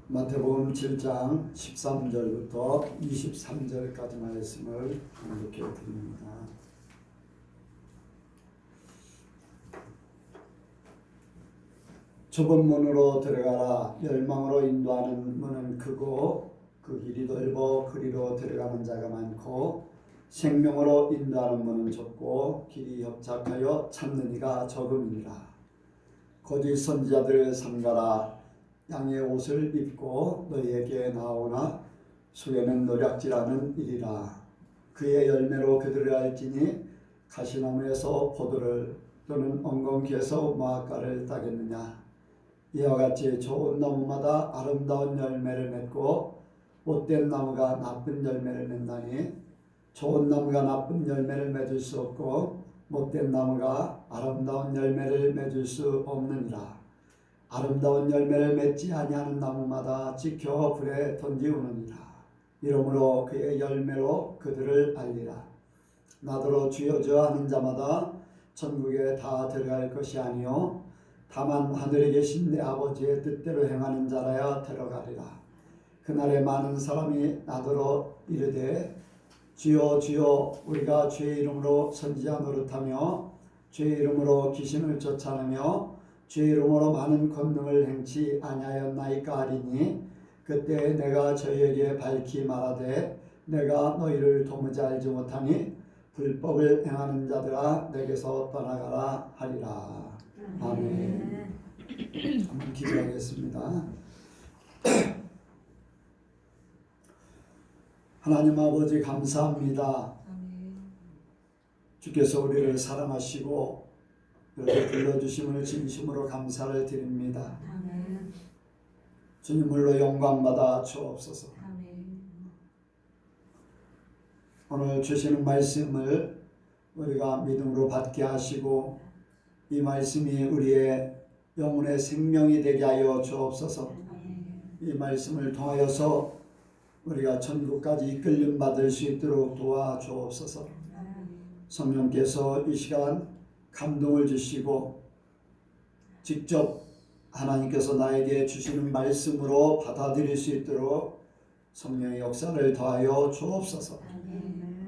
마태복음 7장 13절부터 23절까지 말씀을 공독해 드립니다. 좁은 문으로 들어가라. 열망으로 인도하는 문은 크고 그 길이 넓어 그리로 들어가는 자가 많고 생명으로 인도하는 문은 좁고 길이 협착하여 찾는 이가 적음이니라. 거짓 선지자들을 삼가라. 양의 옷을 입고 너희에게 나오나 속에는 노략질하는 일이라. 그의 열매로 그들을 알지니 가시나무에서 포도를 또는 엉겅퀴에서 무화과를 따겠느냐. 이와 같이 좋은 나무마다 아름다운 열매를 맺고 못된 나무가 나쁜 열매를 맺나니 좋은 나무가 나쁜 열매를 맺을 수 없고 못된 나무가 아름다운 열매를 맺을 수 없느니라. 아름다운 열매를 맺지 아니하는 나무마다 지켜 불에 던지우느니라. 이러므로 그의 열매로 그들을 알리라. 나더러 주여 주여 하는 자마다 천국에 다 들어갈 것이 아니요 다만 하늘에 계신 내 아버지의 뜻대로 행하는 자라야 들어가리라. 그날에 많은 사람이 나더러 이르되 주여 주여 우리가 주의 이름으로 선지자 노릇하며 주의 이름으로 귀신을 쫓아내며 주의 이름으로 많은 권능을 행치 아니하였나이까 하리니 그때 내가 저희에게 밝히 말하되 내가 너희를 도무지 알지 못하니 불법을 행하는 자들아 내게서 떠나가라 하리라. 아멘. 한번 기도하겠습니다. 하나님 아버지 감사합니다. 주께서 우리를 사랑하시고 이렇게 불러주심을 진심으로 감사를 드립니다. 아멘. 주님을로 영광받아 주옵소서. 아멘. 오늘 주시는 말씀을 우리가 믿음으로 받게 하시고 이 말씀이 우리의 영혼의 생명이 되게 하여 주옵소서. 이 말씀을 통하여서 우리가 천국까지 이끌림 받을 수 있도록 도와주옵소서. 성령께서 이 시간 감동을 주시고 직접 하나님께서 나에게 주시는 말씀으로 받아들일 수 있도록 성령의 역사를 더하여 주옵소서.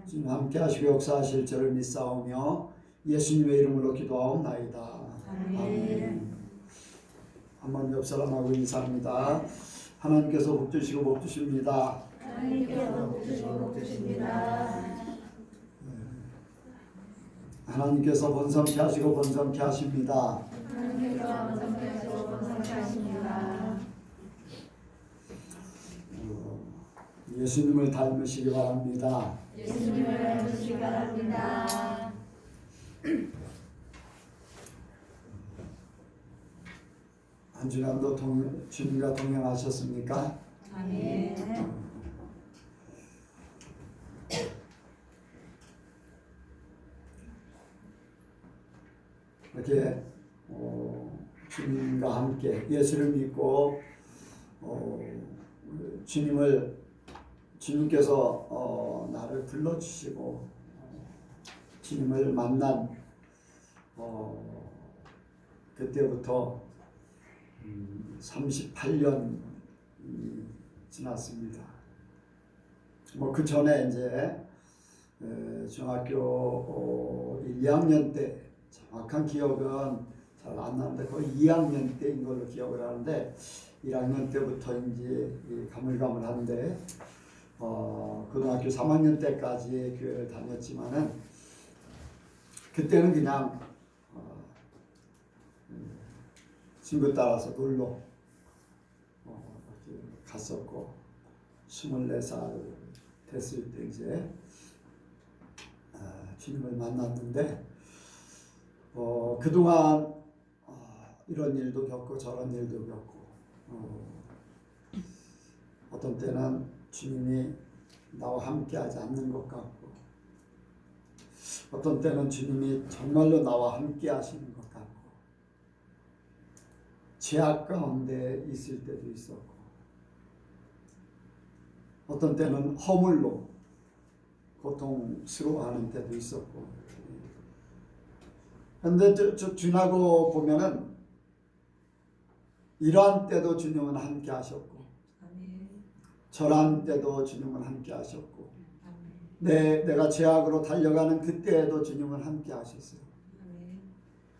지금 함께 하시고 역사하실 줄을 믿사오며 예수님의 이름으로 기도하옵나이다. 아멘. 한번 옆 사람하고 인사합니다. 하나님께서 복 주시고 복 주십니다. 하나님께서 복 주시고 복 주십니다. 하나님께서 번성케 하시고 번성케 하십니다. 하나님께서 번성케 하시고 번성케 하십니다. 예수님을 닮으시기 바랍니다. 예수님을 닮으시기 바랍니다. 한 주간도 주님과 동행하셨습니까? 아멘. 이렇게 주님과 함께 예수를 믿고 주님께서 나를 불러주시고 주님을 만난 그때부터 38년 지났습니다. 뭐 그 전에 이제 중학교 1, 2학년 때 정확한 기억은 잘 안 나는데 거의 2학년 때인 걸로 기억을 하는데 1학년 때부터 이제 가물가물한데 고등학교 3학년 때까지 교회를 다녔지만은 그때는 그냥 친구 따라서 놀러 갔었고 24살 됐을 때 이제 주님을 만났는데 그동안 이런 일도 겪고 저런 일도 겪고 어떤 때는 주님이 나와 함께 하지 않는 것 같고 어떤 때는 주님이 정말로 나와 함께 하시는 것 같고 죄악 가운데 있을 때도 있었고 어떤 때는 허물로 고통스러워하는 때도 있었고 그런데 지나고 보면은 이러한 때도 주님은 함께 하셨고 절한 때도 주님은 함께 하셨고 내가 죄악으로 달려가는 그때에도 주님은 함께 하셨어요.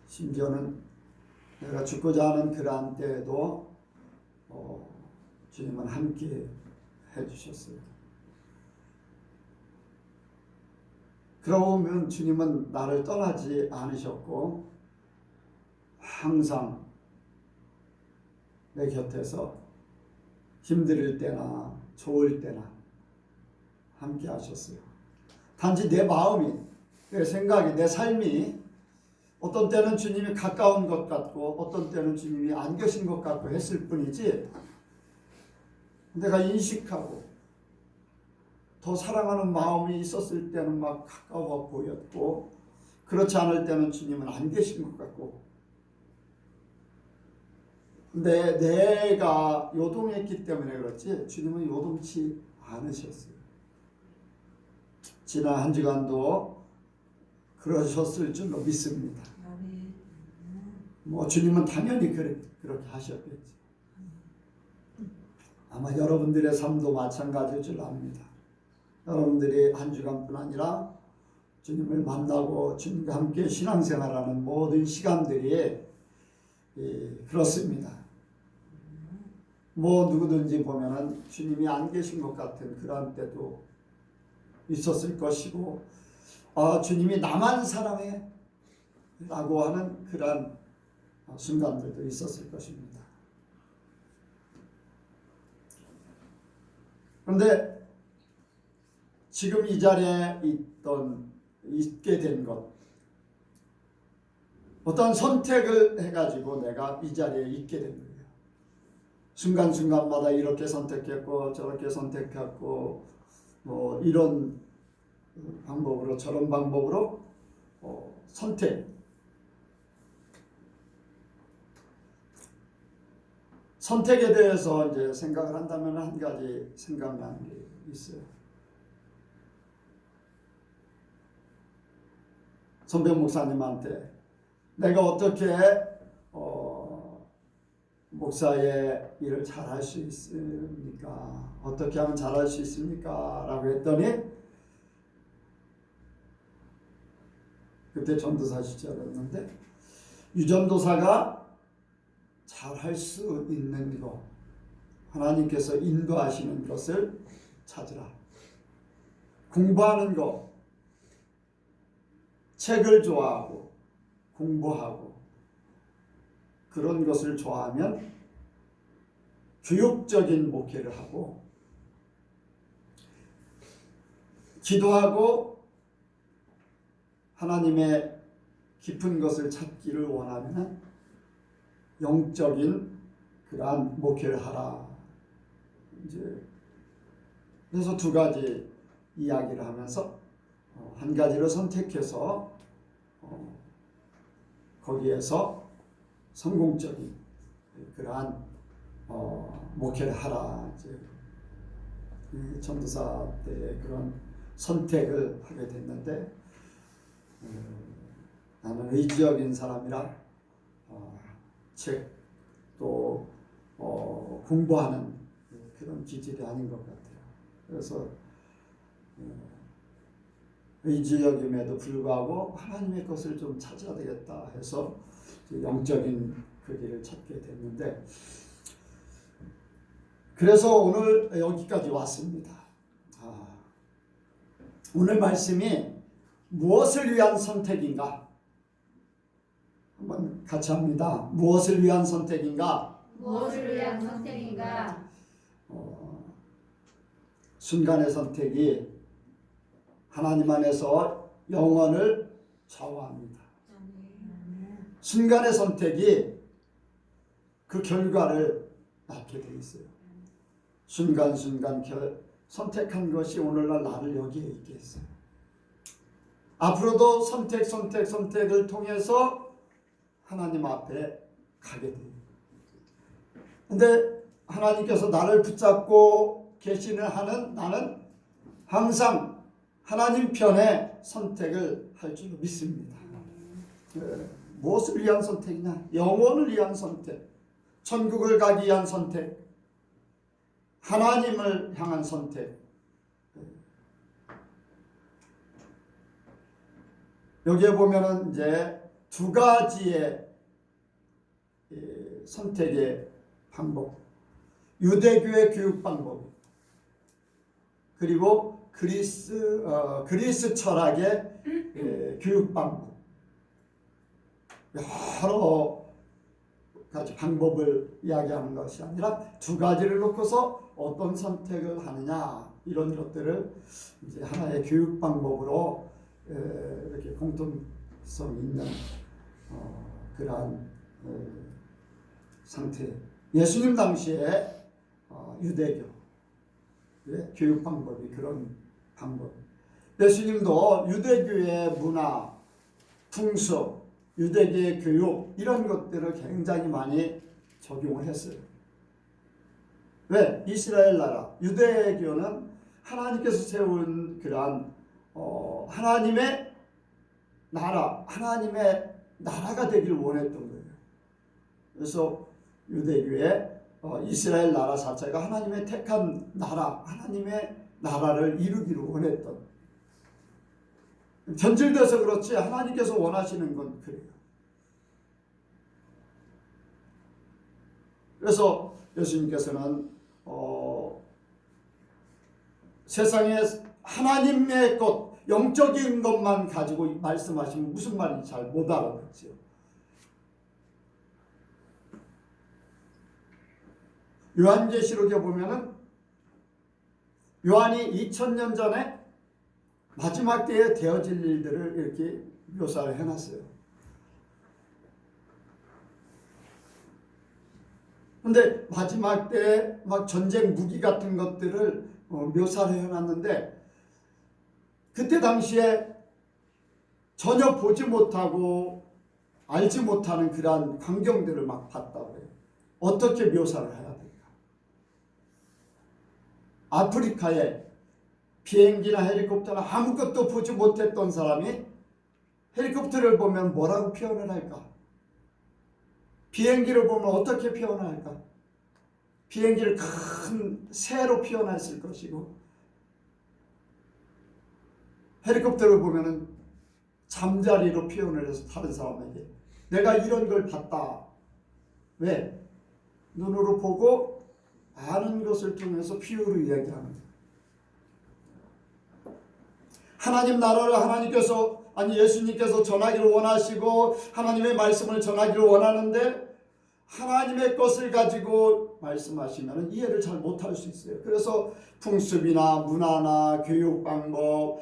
심지어는 내가 죽고자 하는 그러한 때에도 주님은 함께 해주셨어요. 그러고 보면 주님은 나를 떠나지 않으셨고 항상 내 곁에서 힘들 때나 좋을 때나 함께 하셨어요. 단지 내 마음이, 내 생각이, 내 삶이 어떤 때는 주님이 가까운 것 같고 어떤 때는 주님이 안 계신 것 같고 했을 뿐이지, 내가 인식하고 더 사랑하는 마음이 있었을 때는 막 가까워 보였고, 그렇지 않을 때는 주님은 안 계신 것 같고, 근데 내가 요동했기 때문에 그렇지 주님은 요동치 않으셨어요. 지난 한 주간도 그러셨을 줄로 믿습니다. 뭐 주님은 당연히 그렇게 하셨겠지. 아마 여러분들의 삶도 마찬가지일 줄 압니다. 여러분들이 한 주간뿐 아니라 주님을 만나고 주님과 함께 신앙생활하는 모든 시간들이 그렇습니다. 뭐 누구든지 보면은 주님이 안 계신 것 같은 그런 때도 있었을 것이고, 주님이 나만 사랑해 라고 하는 그런 순간들도 있었을 것입니다. 그런데 지금 이 자리에 있게 된 것, 어떤 선택을 해가지고 내가 이 자리에 있게 된 거예요. 순간순간마다 이렇게 선택했고 저렇게 선택했고 뭐 이런 방법으로 저런 방법으로 선택에 대해서 이제 생각을 한다면 한 가지 생각나는 게 있어요. 선배 목사님한테 내가 어떻게 목사의 일을 잘할 수 있습니까? 어떻게 하면 잘할 수 있습니까? 라고 했더니, 그때 전도사 시절이었는데, 유전도사가 잘할 수 있는 것, 하나님께서 인도하시는 것을 찾으라. 공부하는 것, 책을 좋아하고 공부하고 그런 것을 좋아하면 교육적인 목회를 하고, 기도하고 하나님의 깊은 것을 찾기를 원하면 영적인 그러한 목회를 하라. 이제 그래서 두 가지 이야기를 하면서 한 가지를 선택해서 거기에서 성공적인 그러한 목회를 하라. 이제 전도사 때 그런 선택을 하게 됐는데, 나는 의지적인 사람이라 책도 공부하는 그런 기질이 아닌 것 같아요. 그래서 의지적임에도 불구하고 하나님의 것을 좀 찾아야 되겠다 해서 영적인 그 길을 찾게 됐는데, 그래서 오늘 여기까지 왔습니다. 오늘 말씀이 무엇을 위한 선택인가? 한번 같이 합니다. 무엇을 위한 선택인가? 무엇을 위한 선택인가? 순간의 선택이 하나님 안에서 영혼을 좌우합니다. 순간의 선택이 그 결과를 낳게 되어 있어요. 순간순간 선택한 것이 오늘날 나를 여기에 있게 했어요. 앞으로도 선택을 통해서 하나님 앞에 가게 돼요. 근데 하나님께서 나를 붙잡고 계시는 한은 나는 항상 하나님 편에 선택을 할 줄 믿습니다. 무엇을 위한 선택이냐? 영혼을 위한 선택, 천국을 가기 위한 선택, 하나님을 향한 선택. 여기에 보면은 이제 두 가지의 선택의 방법. 유대교의 교육 방법. 그리고 그리스 철학의 교육 방법. 여러 가지 방법을 이야기하는 것이 아니라 두 가지를 놓고서 어떤 선택을 하느냐, 이런 것들을 이제 하나의 교육 방법으로 이렇게 공통성 있는 그러한 상태. 예수님 당시에 유대교의 교육 방법이 그런 방법. 예수님도 유대교의 문화, 풍습, 유대교의 교육, 이런 것들을 굉장히 많이 적용을 했어요. 왜? 이스라엘 나라, 유대교는 하나님께서 세운 그러한 하나님의 나라, 하나님의 나라가 되길 원했던 거예요. 그래서 유대교의 이스라엘 나라 자체가 하나님의 택한 나라, 하나님의 나라를 이루기를 원했던, 변질돼서 그렇지 하나님께서 원하시는 건 그래요. 그래서 예수님께서는 세상에 하나님의 것, 영적인 것만 가지고 말씀하시면 무슨 말인지 잘 못 알아듣죠. 요한계시록에 보면은 요한이 2000년 전에 마지막 때에 되어질 일들을 이렇게 묘사를 해놨어요. 근데 마지막 때 막 전쟁 무기 같은 것들을 묘사를 해놨는데, 그때 당시에 전혀 보지 못하고 알지 못하는 그러한 광경들을 막 봤다고 해요. 어떻게 묘사를 해야 될까? 아프리카에 비행기나 헬리콥터나 아무것도 보지 못했던 사람이 헬리콥터를 보면 뭐라고 표현을 할까? 비행기를 보면 어떻게 표현할까? 비행기를 큰 새로 표현했을 것이고, 헬리콥터를 보면은 잠자리로 표현을 해서 다른 사람에게 내가 이런 걸 봤다. 왜? 눈으로 보고 아는 것을 통해서 비유로 이야기하는 거예요. 하나님 나라를 예수님께서 전하기를 원하시고 하나님의 말씀을 전하기를 원하는데, 하나님의 것을 가지고 말씀하시면 이해를 잘 못할 수 있어요. 그래서 풍습이나 문화나 교육 방법,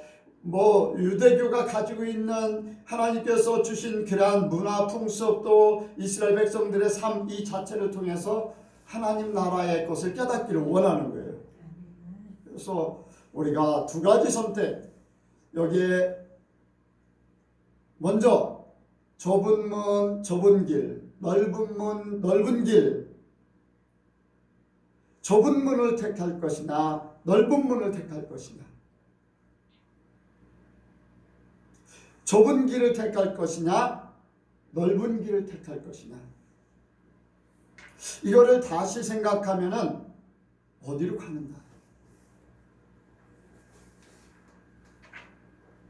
유대교가 가지고 있는 하나님께서 주신 그러한 문화, 풍습도 이스라엘 백성들의 삶 이 자체를 통해서 하나님 나라의 것을 깨닫기를 원하는 거예요. 그래서 우리가 두 가지 선택, 여기에 먼저 좁은 문, 좁은 길, 넓은 문, 넓은 길, 좁은 문을 택할 것이나 넓은 문을 택할 것이냐, 좁은 길을 택할 것이냐 넓은 길을 택할 것이냐, 이거를 다시 생각하면은 어디로 가는가?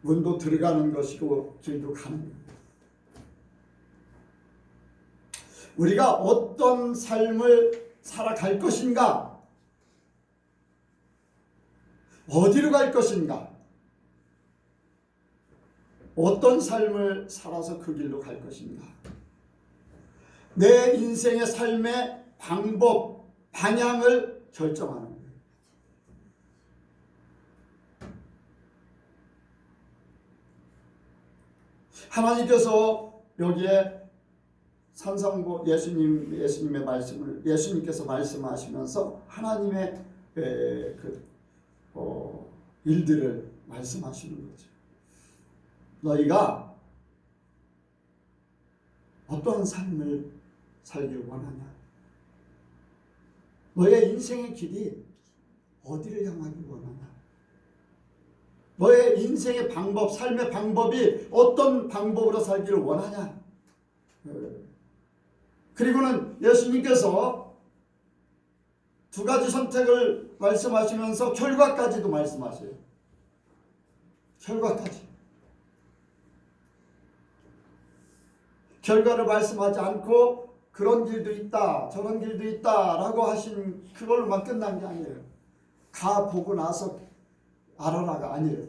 문도 들어가는 것이고 길도 가는 거예요. 우리가 어떤 삶을 살아갈 것인가? 어디로 갈 것인가? 어떤 삶을 살아서 그 길로 갈 것인가? 내 인생의 삶의 방법, 방향을 결정하는 거예요. 하나님께서 여기에 산상보 예수님의 말씀을 예수님께서 말씀하시면서 하나님의 일들을 말씀하시는 거죠. 너희가 어떠한 삶을 살길 원하냐? 너의 인생의 길이 어디를 향하길 원하냐? 너의 인생의 방법, 삶의 방법이 어떤 방법으로 살기를 원하냐? 그리고는 예수님께서 두 가지 선택을 말씀하시면서 결과까지도 말씀하세요. 결과까지. 결과를 말씀하지 않고 그런 길도 있다, 저런 길도 있다라고 하신 그걸로만 끝난 게 아니에요. 가 보고 나서 알아라가 아니에요.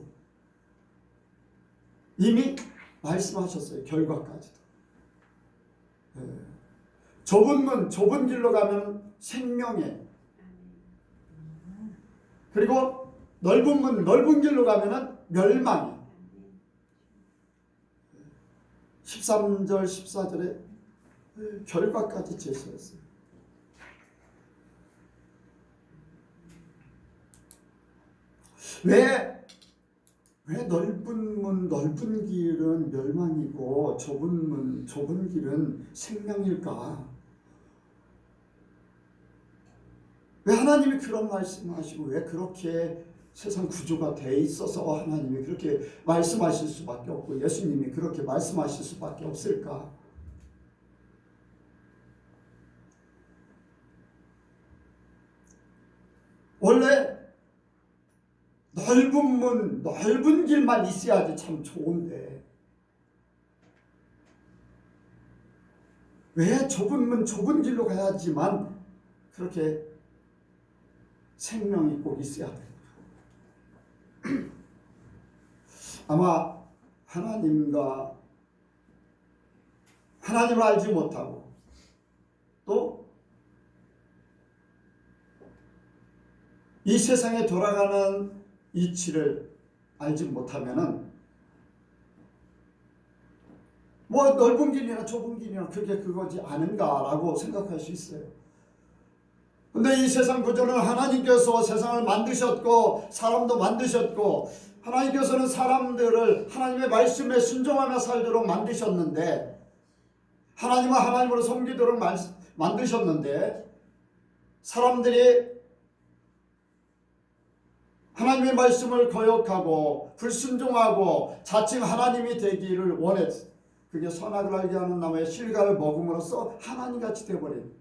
이미 말씀하셨어요. 결과까지도. 좁은 문, 좁은 길로 가면 생명에, 그리고 넓은 문, 넓은 길로 가면 멸망에. 13절, 14절에 결과까지 제시했어요. 왜 넓은 문, 넓은 길은 멸망이고 좁은 문, 좁은 길은 생명일까? 왜 하나님이 그런 말씀하시고 왜 그렇게 세상 구조가 돼 있어서 하나님이 그렇게 말씀하실 수밖에 없고 예수님이 그렇게 말씀하실 수밖에 없을까? 원래 넓은 문, 넓은 길만 있어야지 참 좋은데 왜 좁은 문, 좁은 길로 가야지만 그렇게 생명이 꼭 있어야 돼요. 아마 하나님을 알지 못하고 또 이 세상에 돌아가는 이치를 알지 못하면은 뭐 넓은 길이나 좁은 길이나 그게 그거지 않은가라고 생각할 수 있어요. 근데 이 세상 구조는 하나님께서 세상을 만드셨고 사람도 만드셨고 하나님께서는 사람들을 하나님의 말씀에 순종하며 살도록 만드셨는데 하나님은 하나님으로 섬기도록 만드셨는데 사람들이 하나님의 말씀을 거역하고 불순종하고 자칭 하나님이 되기를 원했어. 그게 선악을 알게 하는 나무의 실과를 먹음으로써 하나님같이 되어버린.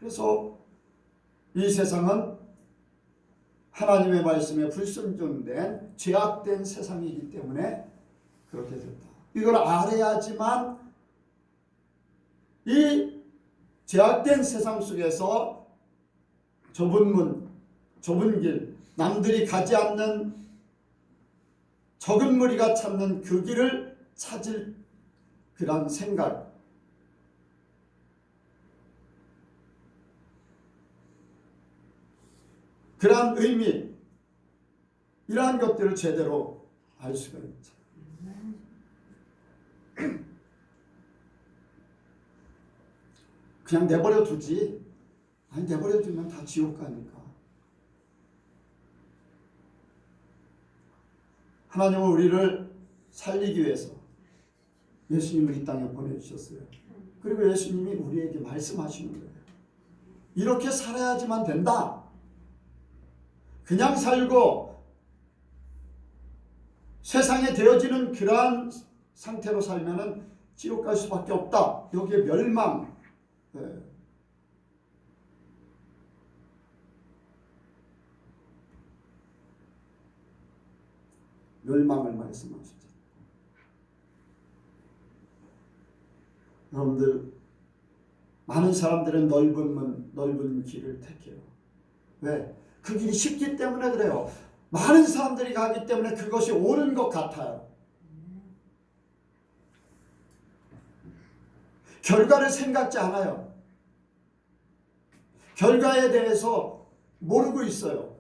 그래서 이 세상은 하나님의 말씀에 불순종된 죄악된 세상이기 때문에 그렇게 됐다. 이걸 알아야지만 이 죄악된 세상 속에서 좁은 문, 좁은 길, 남들이 가지 않는 적은 무리가 찾는 그 길을 찾을 그런 생각, 그러한 의미, 이러한 것들을 제대로 알 수가 있죠. 그냥 내버려 두지. 아니 내버려 두면 다 지옥 가니까. 하나님은 우리를 살리기 위해서 예수님을 이 땅에 보내주셨어요. 그리고 예수님이 우리에게 말씀하시는 거예요. 이렇게 살아야지만 된다. 그냥 살고 세상에 되어지는 그러한 상태로 살면은 지옥 갈 수밖에 없다. 여기에 멸망. 멸망을 말씀하시죠. 여러분들 많은 사람들은 넓은 문, 넓은 길을 택해요. 왜? 그 길이 쉽기 때문에 그래요. 많은 사람들이 가기 때문에 그것이 옳은 것 같아요. 결과를 생각지 않아요. 결과에 대해서 모르고 있어요.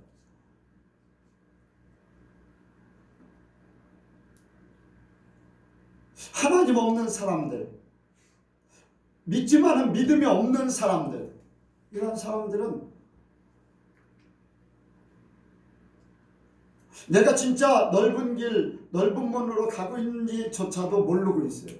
하나님 없는 사람들, 믿지만은 믿음이 없는 사람들, 이런 사람들은 내가 진짜 넓은 길, 넓은 문으로 가고 있는지조차도 모르고 있어요.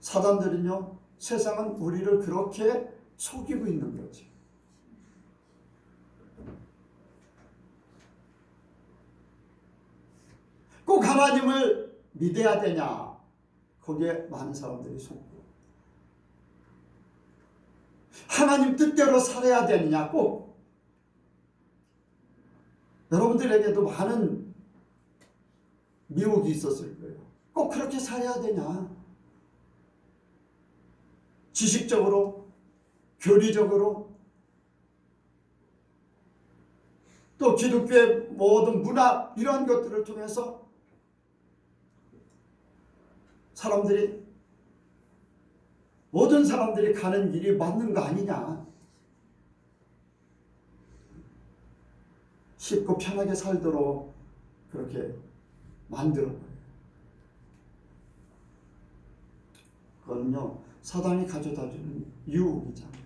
사단들은요, 세상은 우리를 그렇게 속이고 있는 거지. 꼭 하나님을 믿어야 되냐? 거기에 많은 사람들이 속고 하나님 뜻대로 살아야 되느냐? 꼭 여러분들에게도 많은 미혹이 있었을 거예요. 꼭 그렇게 살아야 되냐? 지식적으로, 교리적으로, 또 기독교의 모든 문화 이러한 것들을 통해서 모든 사람들이 가는 길이 맞는 거 아니냐? 쉽고 편하게 살도록 그렇게 만들어버려요. 그거는요, 사단이 가져다주는 유혹이잖아요.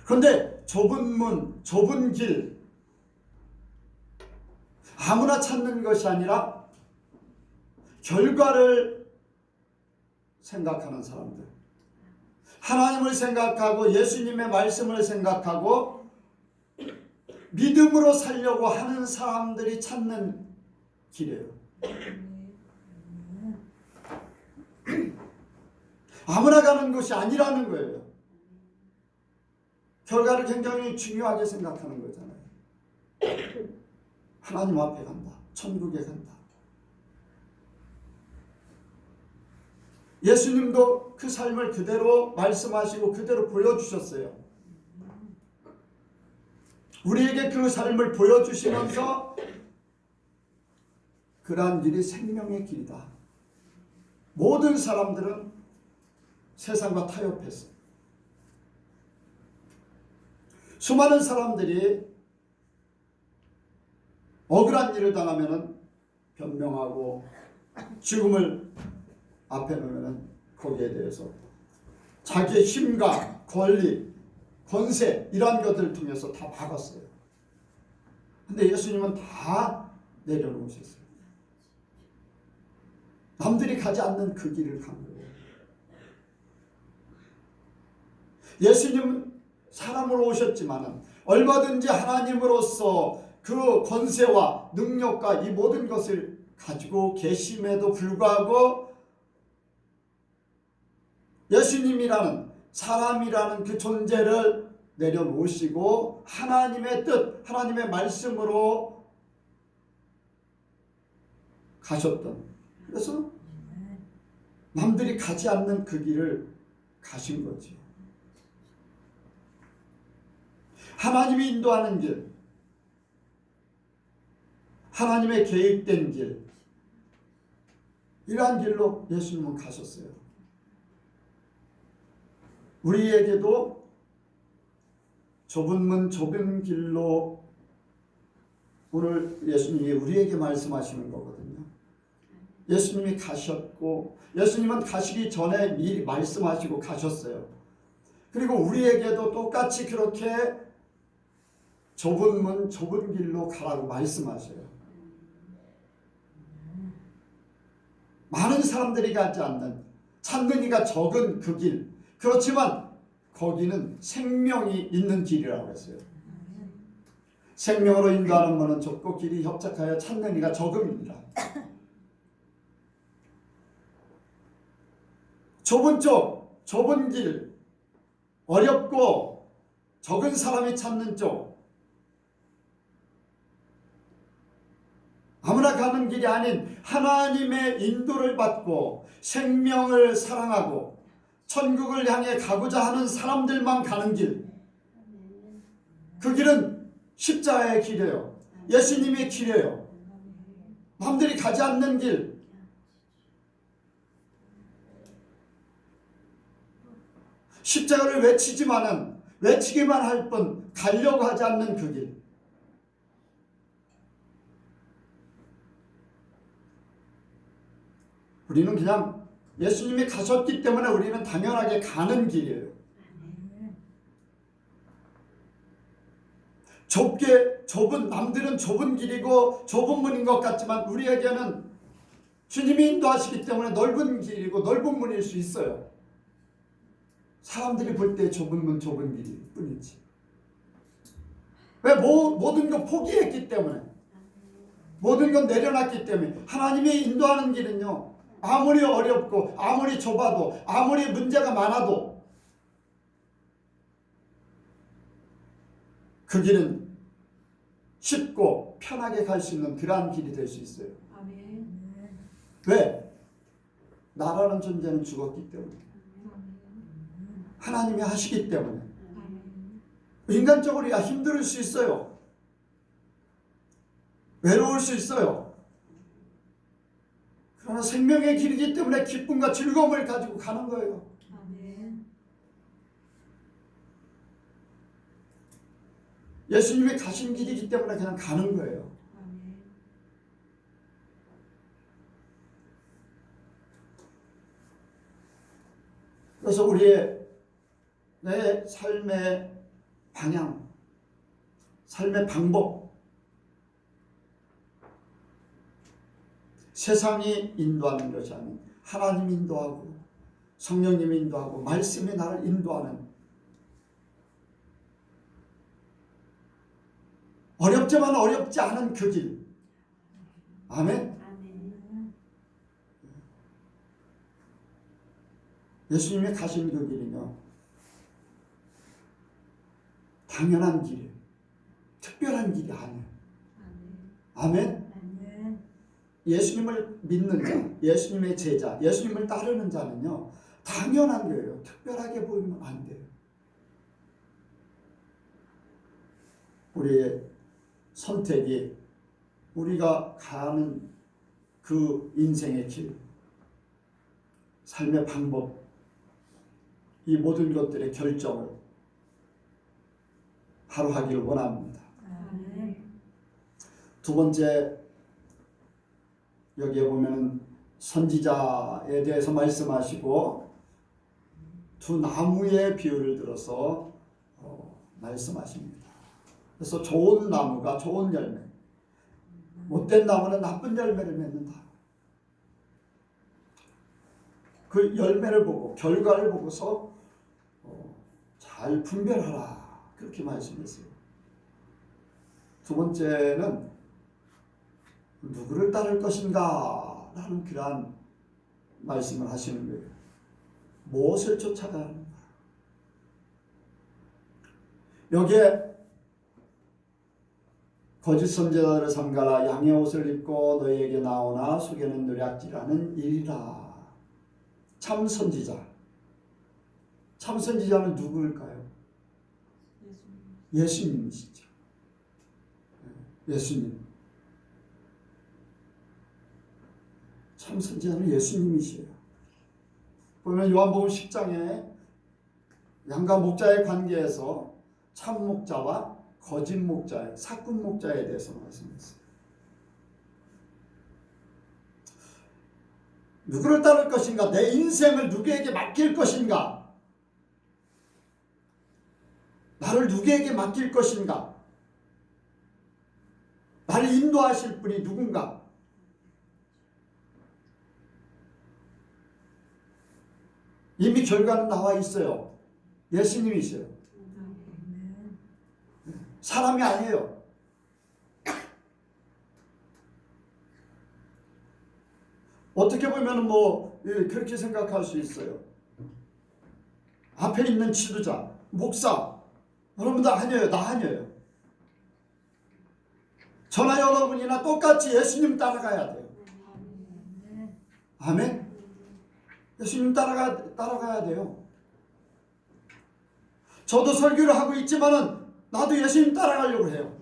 그런데 좁은 문, 좁은 길, 아무나 찾는 것이 아니라 결과를 생각하는 사람들, 하나님을 생각하고 예수님의 말씀을 생각하고 믿음으로 살려고 하는 사람들이 찾는 길이에요. 아무나 가는 것이 아니라는 거예요. 결과를 굉장히 중요하게 생각하는 거잖아요. 하나님 앞에 간다. 천국에 간다. 예수님도 그 삶을 그대로 말씀하시고 그대로 보여주셨어요. 우리에게 그 삶을 보여주시면서 그러한 길이 생명의 길이다. 모든 사람들은 세상과 타협했어요. 수많은 사람들이 억울한 일을 당하면 변명하고 죽음을 앞에 놓으면 거기에 대해서 자기의 힘과 권리, 권세 이러한 것들을 통해서 다 막았어요. 근데 예수님은 다 내려놓으셨어요. 남들이 가지 않는 그 길을 간 거예요. 예수님은 사람으로 오셨지만 얼마든지 하나님으로서 그 권세와 능력과 이 모든 것을 가지고 계심에도 불구하고 예수님이라는 사람이라는 그 존재를 내려놓으시고 하나님의 뜻, 하나님의 말씀으로 가셨던, 그래서 남들이 가지 않는 그 길을 가신 거죠. 하나님이 인도하는 길, 하나님의 계획된 길, 이러한 길로 예수님은 가셨어요. 우리에게도 좁은 문, 좁은 길로 오늘 예수님이 우리에게 말씀하시는 거거든요. 예수님이 가셨고, 예수님은 가시기 전에 미리 말씀하시고 가셨어요. 그리고 우리에게도 똑같이 그렇게 좁은 문, 좁은 길로 가라고 말씀하셔요. 많은 사람들이 가지 않는, 찾는 이가 적은 그 길, 그렇지만 거기는 생명이 있는 길이라고 했어요. 생명으로 인도하는 문은 좁고 길이 협착하여 찾는 이가 적음이니라. 좁은 쪽, 좁은 길, 어렵고 적은 사람이 찾는 쪽, 아무나 가는 길이 아닌 하나님의 인도를 받고 생명을 사랑하고 천국을 향해 가고자 하는 사람들만 가는 길, 그 길은 십자가의 길이에요. 예수님의 길이에요. 남들이 가지 않는 길, 십자가를 외치기만 할 뿐 가려고 하지 않는 그 길, 우리는 그냥 예수님이 가셨기 때문에 우리는 당연하게 가는 길이에요. 좁은, 남들은 좁은 길이고 좁은 문인 것 같지만 우리에게는 주님이 인도하시기 때문에 넓은 길이고 넓은 문일 수 있어요. 사람들이 볼 때 좁은 문, 좁은 길일 뿐이지. 왜? 모든 거 포기했기 때문에, 모든 건 내려놨기 때문에. 하나님이 인도하는 길은요, 아무리 어렵고 아무리 좁아도 아무리 문제가 많아도 그 길은 쉽고 편하게 갈 수 있는 그러한 길이 될 수 있어요. 아멘. 왜? 나라는 존재는 죽었기 때문에, 하나님이 하시기 때문에. 인간적으로 힘들 수 있어요. 외로울 수 있어요. 그러나 생명의 길이기 때문에 기쁨과 즐거움을 가지고 가는 거예요. 아멘. 예수님이 가신 길이기 때문에 그냥 가는 거예요. 아멘. 그래서 우리의 내 삶의 방향, 삶의 방법, 세상이 인도하는 것이 아닌 하나님 인도하고 성령님 인도하고 말씀이 나를 인도하는, 어렵지만 어렵지 않은 그 길. 아멘. 아멘. 예수님이 가신 그 길은요, 당연한 길이에요. 특별한 길이 아니에요. 아멘. 아멘. 예수님을 믿는 자, 예수님의 제자, 예수님을 따르는 자는요, 당연한 거예요. 특별하게 보이면 안 돼요. 우리의 선택이, 우리가 가는 그 인생의 길, 삶의 방법, 이 모든 것들의 결정을 바로 하기를 원합니다. 아멘. 두 번째, 여기에 보면 선지자에 대해서 말씀하시고 두 나무의 비유를 들어서 말씀하십니다. 그래서 좋은 나무가 좋은 열매, 못된 나무는 나쁜 열매를 맺는다. 그 열매를 보고, 결과를 보고서 잘 분별하라, 그렇게 말씀했어요. 두 번째는 누구를 따를 것인가 라는 그러한 말씀을 하시는 거예요. 무엇을 쫓아가야 하는가. 여기에 거짓 선지자를 삼가라, 양의 옷을 입고 너희에게 나오나 속에는 노략질하는 일이라. 참 선지자. 참 선지자는 누구일까요? 예수님이시죠. 예수님. 참 선지자는 예수님이시에요. 보면 요한복음 10장에 양과 목자의 관계에서 참 목자와 거짓 목자의, 사꾼 목자에 대해서 말씀했어요. 누구를 따를 것인가? 내 인생을 누구에게 맡길 것인가? 나를 누구에게 맡길 것인가? 나를 인도하실 분이 누군가? 이미 결과는 나와 있어요. 예수님이세요. 사람이 아니에요. 어떻게 보면 그렇게 생각할 수 있어요. 앞에 있는 지도자, 목사, 여러분 다 아니에요. 나 아니에요. 저나 여러분이나 똑같이 예수님 따라가야 돼요. 아멘. 예수님 따라가야 돼요. 저도 설교를 하고 있지만은 나도 예수님 따라가려고 해요.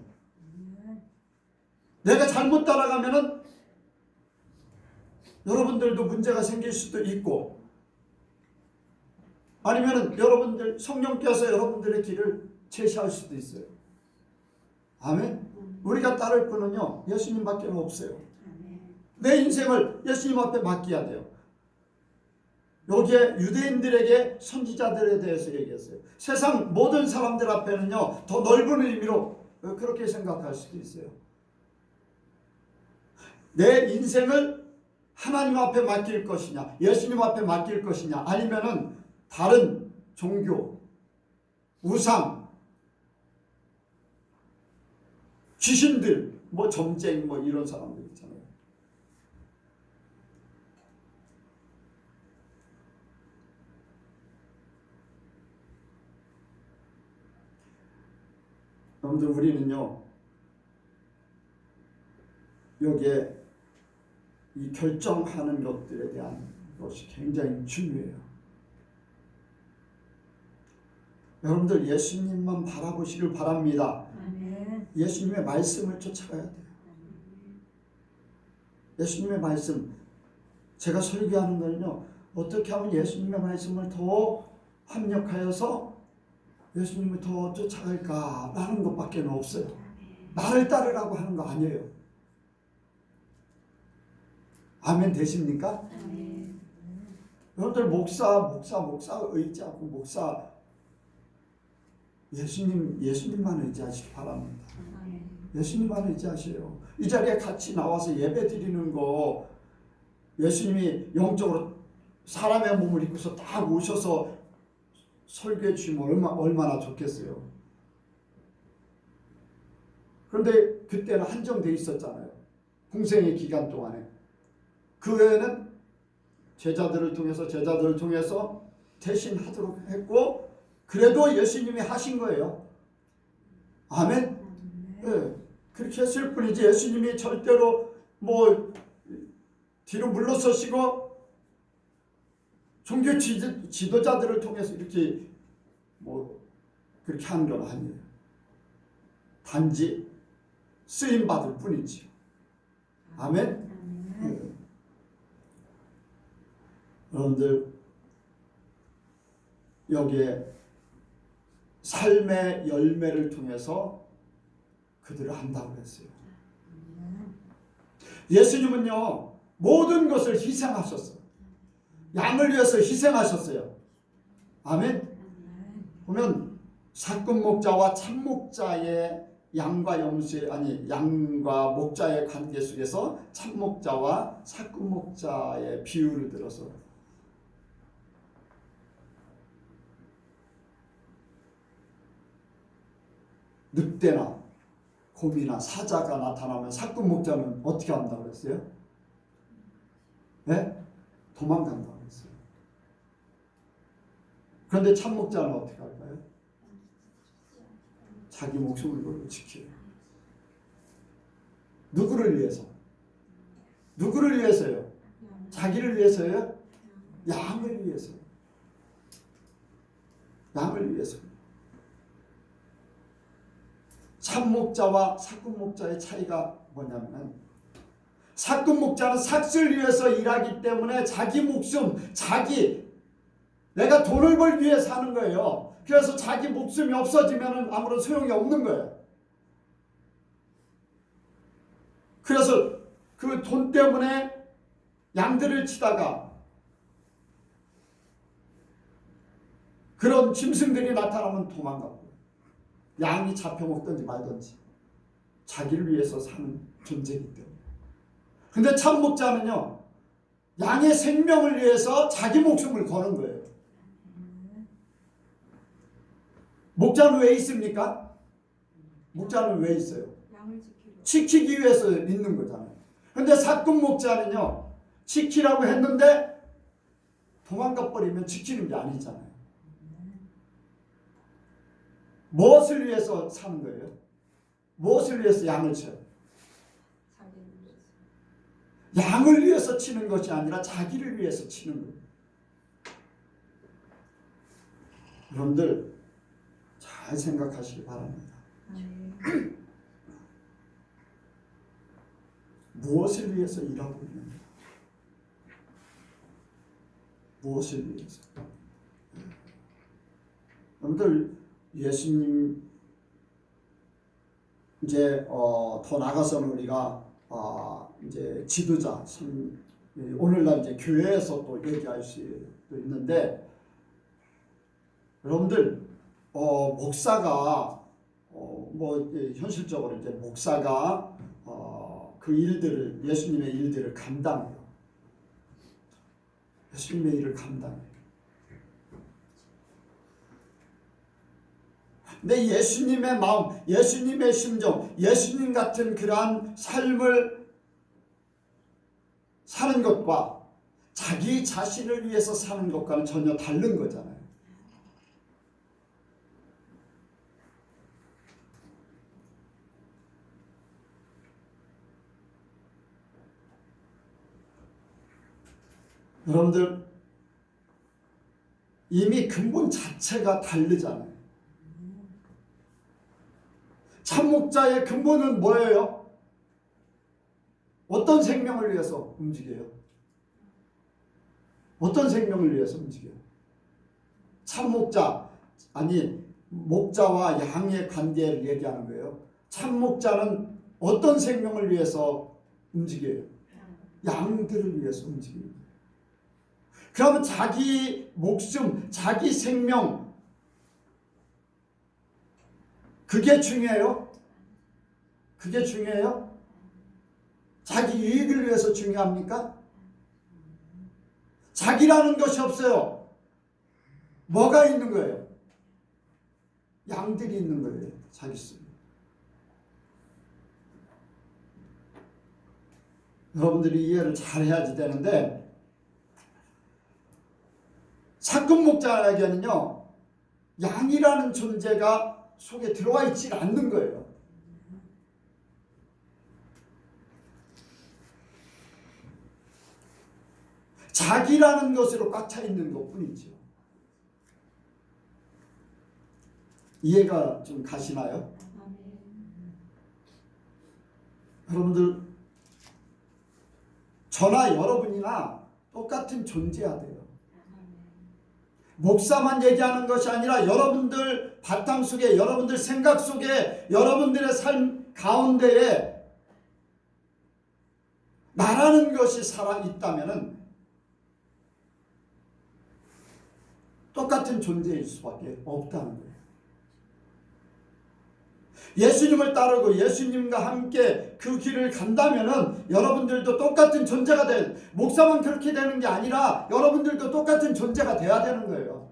내가 잘못 따라가면은 여러분들도 문제가 생길 수도 있고, 아니면은 여러분들 성령께서 여러분들의 길을 제시할 수도 있어요. 아멘. 우리가 따를 분은요, 예수님밖에 없어요. 내 인생을 예수님 앞에 맡겨야 돼요. 여기에 유대인들에게 선지자들에 대해서 얘기했어요. 세상 모든 사람들 앞에는요, 더 넓은 의미로 그렇게 생각할 수도 있어요. 내 인생을 하나님 앞에 맡길 것이냐, 예수님 앞에 맡길 것이냐, 아니면은 다른 종교, 우상, 귀신들, 점쟁이 이런 사람들 있잖아요. 여러분들 우리는요 여기에 이 결정하는 것들에 대한 것이 굉장히 중요해요. 여러분들 예수님만 바라보시길 바랍니다. 아멘. 예수님의 말씀을 쫓아가야 돼요. 예수님의 말씀. 제가 설교하는 거는요 어떻게 하면 예수님의 말씀을 더 합력하여서 예수님을 더 쫓아갈까라는 것밖에 없어요. 나를 따르라고 하는 거 아니에요. 아멘 되십니까? 아멘. 여러분들 목사 의지하고 목사 예수님만 의지하시기 바랍니다. 아멘. 예수님만 의지하세요. 이 자리에 같이 나와서 예배 드리는 거 예수님이 영적으로 사람의 몸을 입고서 딱 오셔서 설교해 주시면 얼마나 좋겠어요. 그런데 그때는 한정돼 있었잖아요. 공생의 기간 동안에. 그 외에는 제자들을 통해서 대신 하도록 했고 그래도 예수님이 하신 거예요. 아멘. 네, 그렇게 했을 뿐이지 예수님이 절대로 뭐 뒤로 물러서시고 종교 지도자들을 통해서 이렇게 뭐 그렇게 하는 건 아니에요. 단지 쓰임 받을 뿐이지요. 아멘. 네. 여러분들 여기에 삶의 열매를 통해서 그들을 안다고 했어요. 예수님은요 모든 것을 희생하셨어요. 양을 위해서 희생하셨어요. 아멘. 보면 사꾼 목자와 참 목자의 양과 목자의 관계 속에서 참 목자와 사꾼 목자의 비유를 들어서 늑대나 곰이나 사자가 나타나면 사꾼 목자는 어떻게 한다고 했어요? 네? 도망간다고 했어요. 그런데 참 목자는 어떻게 할까요? 자기 목숨을 걸고 지켜요. 누구를 위해서? 누구를 위해서요? 자기를 위해서요? 양을 위해서. 양을 위해서. 참 목자와 사꾼 목자의 차이가 뭐냐면 사꾼 목자는 삭슬 위해서 일하기 때문에 자기 목숨, 내가 돈을 벌기 위해서 하는 거예요. 그래서 자기 목숨이 없어지면 아무런 소용이 없는 거예요. 그래서 그 돈 때문에 양들을 치다가 그런 짐승들이 나타나면 도망가고 양이 잡혀먹든지 말든지 자기를 위해서 사는 존재이기 때문에. 근데 참 목자는요 양의 생명을 위해서 자기 목숨을 거는 거예요. 목자는 왜 있습니까? 목자는 왜 있어요? 지키기 위해서 있는 거잖아요. 근데 사꾼 목자는요 지키라고 했는데 도망가 버리면 지키는 게 아니잖아요. 무엇을 위해서 사는 거예요? 무엇을 위해서 양을 쳐요? 양을 위해서 치는 것이 아니라 자기를 위해서 치는 거예요. 여러분들 잘 생각하시기 바랍니다. 무엇을 위해서 일하고 있는가? 무엇을 위해서? 여러분들 예수님 이제 더 나가서는 우리가 이제 지도자 오늘날 이제 교회에서 또 얘기할 수 있는데 여러분들 목사가 뭐 현실적으로 이제 목사가 그 일들을 예수님의 일들을 감당해요. 예수님의 일을 감당해요. 근데 예수님의 마음, 예수님의 심정, 예수님 같은 그러한 삶을 사는 것과 자기 자신을 위해서 사는 것과는 전혀 다른 거잖아요. 여러분들 이미 근본 자체가 다르잖아요. 참목자의 근본은 뭐예요? 어떤 생명을 위해서 움직여요? 어떤 생명을 위해서 움직여요? 참목자, 아니 목자와 양의 관계를 얘기하는 거예요. 참목자는 어떤 생명을 위해서 움직여요? 양들을 위해서 움직이는 거예요. 그러면 자기 목숨, 자기 생명, 그게 중요해요? 그게 중요해요? 자기 이익을 위해서 중요합니까? 자기라는 것이 없어요. 뭐가 있는 거예요? 양들이 있는 거예요. 자기 속에. 여러분들이 이해를 잘 해야지 되는데, 사건 목자에게는요, 양이라는 존재가 속에 들어와 있지 않는 거예요. 자기라는 것으로 꽉 차 있는 것 뿐이죠. 이해가 좀 가시나요? 여러분들, 저나 여러분이나 똑같은 존재야 돼요. 목사만 얘기하는 것이 아니라 여러분들 바탕 속에, 여러분들 생각 속에, 여러분들의 삶 가운데에 나라는 것이 살아있다면 똑같은 존재일 수밖에 없다는 거예요. 예수님을 따르고 예수님과 함께 그 길을 간다면은 여러분들도 똑같은 존재가 돼. 목사만 그렇게 되는 게 아니라 여러분들도 똑같은 존재가 돼야 되는 거예요.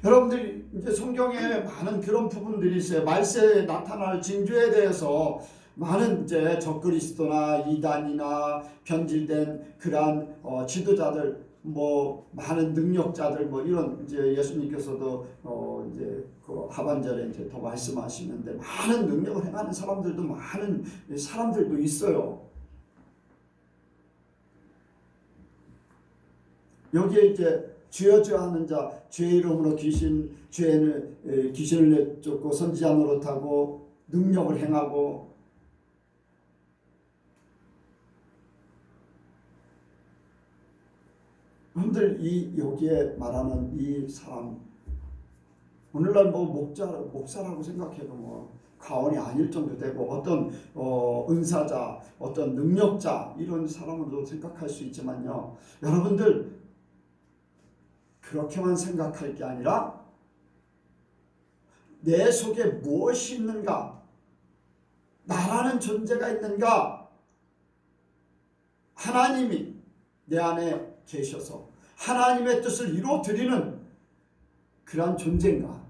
여러분들이 이제 성경에 많은 그런 부분들이 있어요. 말세에 나타날 징조에 대해서 많은 이제 적그리스도나 이단이나 변질된 그러한 지도자들, 뭐 많은 능력자들, 뭐 이런 이제 예수님께서도 이제 그 하반절에 이제 더 말씀하시는데 많은 능력을 행하는 사람들도 많은 사람들도 있어요. 여기에 이제 죄하는 자, 죄의 이름으로 귀신을 내쫓고 선지자 노릇하고 능력을 행하고, 여러분들 여기에 말하는 이 사람, 오늘날 뭐 목사라고 생각해도 뭐 과언이 아닐 정도 되고, 어떤 은사자, 어떤 능력자 이런 사람으로 생각할 수 있지만요, 여러분들 그렇게만 생각할 게 아니라 내 속에 무엇이 있는가, 나라는 존재가 있는가, 하나님이 내 안에 계셔서 하나님의 뜻을 이루어드리는 그러한 존재인가,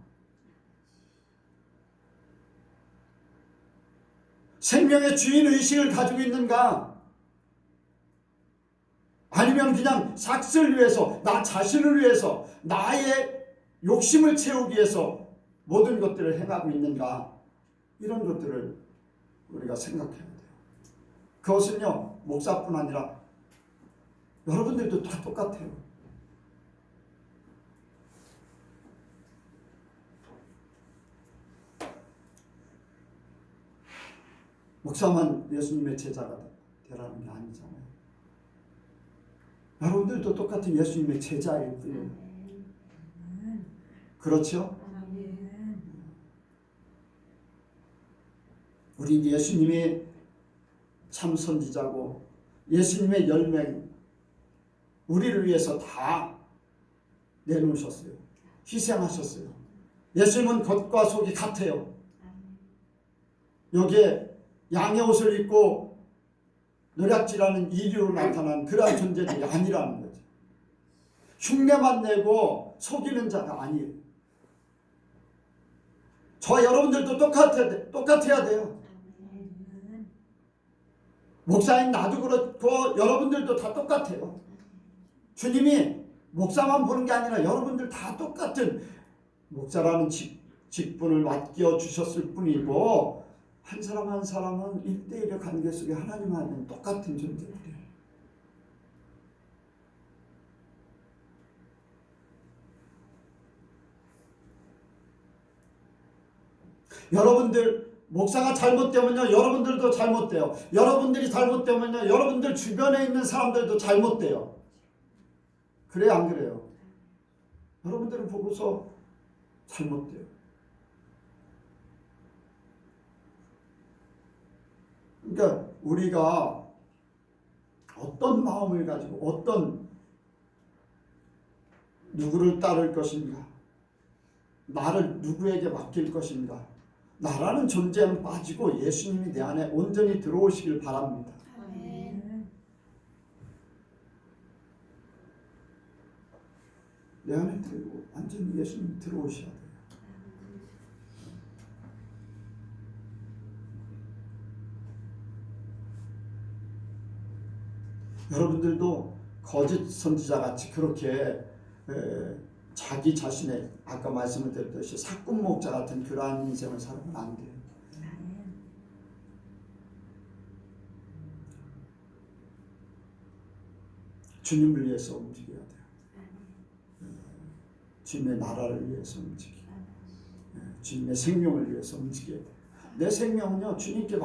생명의 주인의식을 가지고 있는가, 아니면 그냥 삭슬 위해서, 나 자신을 위해서, 나의 욕심을 채우기 위해서 모든 것들을 행하고 있는가, 이런 것들을 우리가 생각해야 돼요. 그것은요, 목사뿐 아니라 여러분들도 다 똑같아요. 목사만 예수님의 제자가 되라는 게 아니잖아요. 여러분들도 똑같은 예수님의 제자일 뿐이에요. 그렇죠? 우리 예수님이 참 선지자고 예수님의 열매 우리를 위해서 다 내놓으셨어요. 희생하셨어요. 예수님은 겉과 속이 같아요. 여기에 양의 옷을 입고 노략질하는 이리로 나타난 그러한 존재들이 아니라는 거죠. 흉내만 내고 속이는 자가 아니에요. 저와 여러분들도 똑같아야 돼요. 목사인 나도 그렇고 여러분들도 다 똑같아요. 주님이 목사만 보는 게 아니라 여러분들 다 똑같은 목사라는 직분을 맡겨 주셨을 뿐이고 한 사람 한 사람은 1대1의 관계 속에 하나님하고는 똑같은 존재들이에요. 여러분들 목사가 잘못되면요 여러분들도 잘못돼요. 여러분들이 잘못되면요 여러분들 주변에 있는 사람들도 잘못돼요. 그래요 안 그래요? 여러분들을 보고서 잘못돼요. 그러니까 우리가 어떤 마음을 가지고 어떤 누구를 따를 것인가, 나를 누구에게 맡길 것인가, 나라는 존재는 빠지고 예수님이 내 안에 온전히 들어오시길 바랍니다. 아멘. 내 안에 들고 완전히 예수님 들어오셔야 돼요. 여러분들도 거짓 선지자 같이 그렇게 자기 자신의 아까 말씀을 드렸듯이 사꾼 목자 같은 그러한 인생을 살면 안 돼요. 주님을 위해서 움직여야 돼요. 주님의 나라를 위해서 움직이고 주님의 생명을 위해서 움직여야 돼요. 내 생명은요 주님께